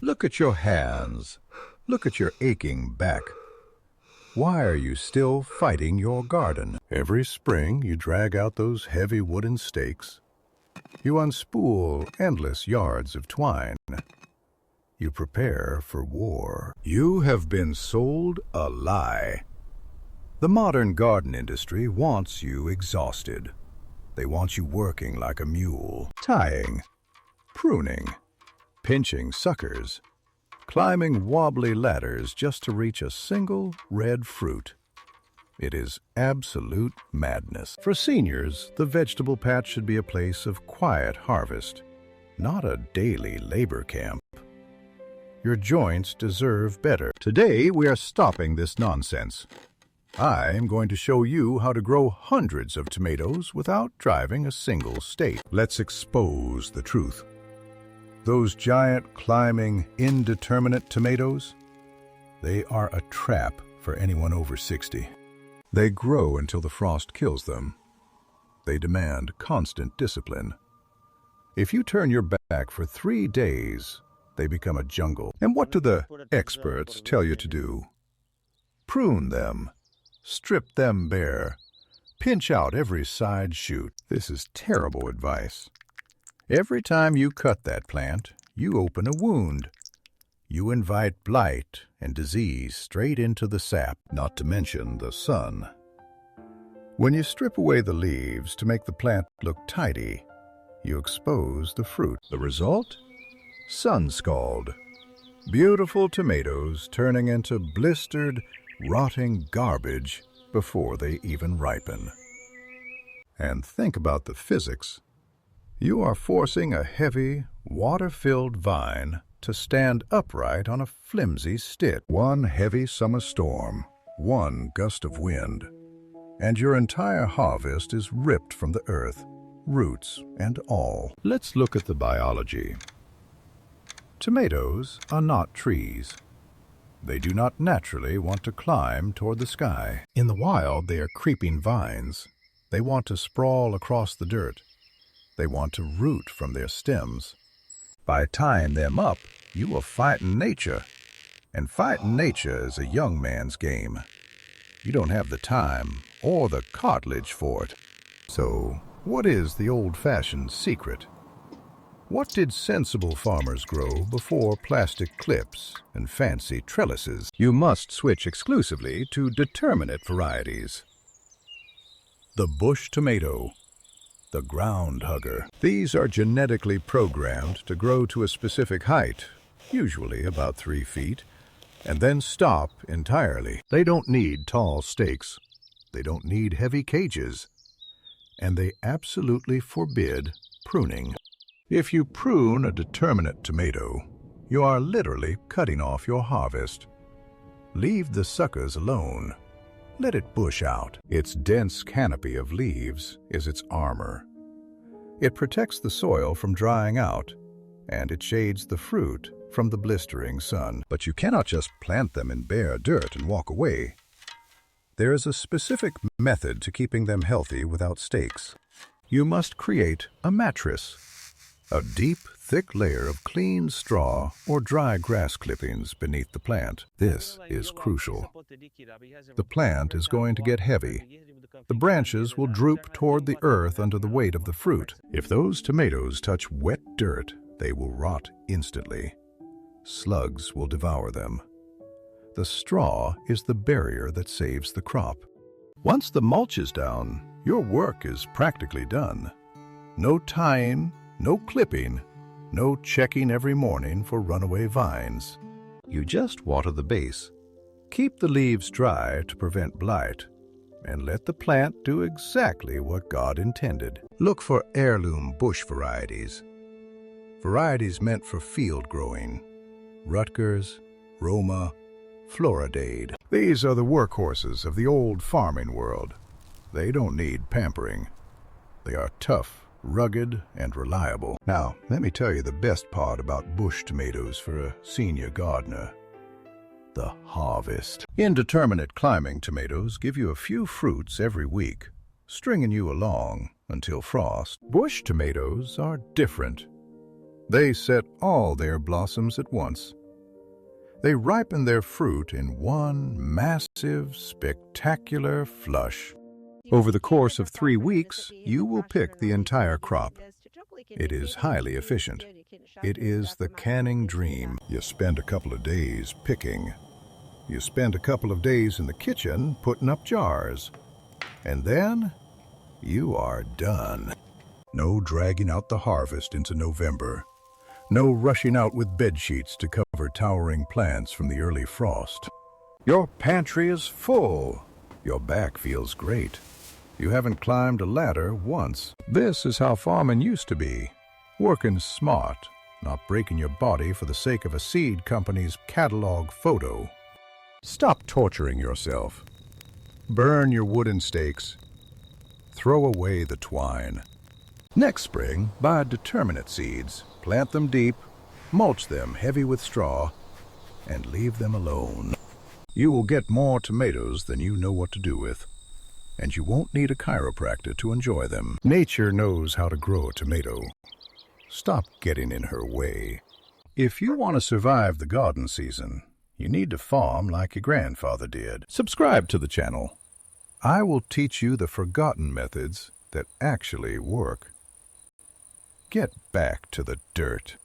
Look at your hands. Look at your aching back. Why are you still fighting your garden? Every spring, you drag out those heavy wooden stakes. You unspool endless yards of twine. You prepare for war. You have been sold a lie. The modern garden industry wants you exhausted. They want you working like a mule, tying, pruning, pinching suckers, climbing wobbly ladders just to reach a single red fruit. It is absolute madness. For seniors, the vegetable patch should be a place of quiet harvest, not a daily labor camp. Your joints deserve better. Today, we are stopping this nonsense. I am going to show you how to grow hundreds of tomatoes without driving a single stake. Let's expose the truth. Those giant, climbing, indeterminate tomatoes, they are a trap for anyone over 60. They grow until the frost kills them. They demand constant discipline. If you turn your back for 3 days, they become a jungle. And what do the experts tell you to do? Prune them. Strip them bare. Pinch out every side shoot. This is terrible advice. Every time you cut that plant, you open a wound. You invite blight and disease straight into the sap, not to mention the sun. When you strip away the leaves to make the plant look tidy, you expose the fruit. The result? Sun scald. Beautiful tomatoes turning into blistered, rotting garbage before they even ripen. And think about the physics. You are forcing a heavy, water-filled vine to stand upright on a flimsy stick. One heavy summer storm, one gust of wind, and your entire harvest is ripped from the earth, roots and all. Let's look at the biology. Tomatoes are not trees. They do not naturally want to climb toward the sky. In the wild, they are creeping vines. They want to sprawl across the dirt. They want to root from their stems. By tying them up, you are fighting nature. And fighting nature is a young man's game. You don't have the time or the cartilage for it. So, what is the old-fashioned secret? What did sensible farmers grow before plastic clips and fancy trellises? You must switch exclusively to determinate varieties. The bush tomato, the ground hugger. These are genetically programmed to grow to a specific height, usually about 3 feet, and then stop entirely. They don't need tall stakes. They don't need heavy cages. And they absolutely forbid pruning. If you prune a determinate tomato, you are literally cutting off your harvest. Leave the suckers alone. Let it bush out. Its dense canopy of leaves is its armor. It protects the soil from drying out, and it shades the fruit from the blistering sun. But you cannot just plant them in bare dirt and walk away. There is a specific method to keeping them healthy without stakes. You must create a mattress. A deep, thick layer of clean straw or dry grass clippings beneath the plant. This is crucial. The plant is going to get heavy. The branches will droop toward the earth under the weight of the fruit. If those tomatoes touch wet dirt, they will rot instantly. Slugs will devour them. The straw is the barrier that saves the crop. Once the mulch is down, your work is practically done. No tying, no clipping, no checking every morning for runaway vines. You just water the base. Keep the leaves dry to prevent blight, and let the plant do exactly what God intended. Look for heirloom bush varieties. Varieties meant for field growing. Rutgers, Roma, Floridade. These are the workhorses of the old farming world. They don't need pampering. They are tough, rugged, and reliable. Now, let me tell you the best part about bush tomatoes for a senior gardener. The harvest. Indeterminate climbing tomatoes give you a few fruits every week, stringing you along until frost. Bush tomatoes are different. They set all their blossoms at once. They ripen their fruit in one massive, spectacular flush. Over the course of 3 weeks, you will pick the entire crop. It is highly efficient. It is the canning dream. You spend a couple of days picking. You spend a couple of days in the kitchen putting up jars. And then you are done. No dragging out the harvest into November. No rushing out with bed sheets to cover towering plants from the early frost. Your pantry is full. Your back feels great. You haven't climbed a ladder once. This is how farming used to be. Working smart, not breaking your body for the sake of a seed company's catalog photo. Stop torturing yourself. Burn your wooden stakes. Throw away the twine. Next spring, buy determinate seeds. Plant them deep, mulch them heavy with straw, and leave them alone. You will get more tomatoes than you know what to do with, and you won't need a chiropractor to enjoy them. Nature knows how to grow a tomato. Stop getting in her way. If you want to survive the garden season, you need to farm like your grandfather did. Subscribe to the channel. I will teach you the forgotten methods that actually work. Get back to the dirt.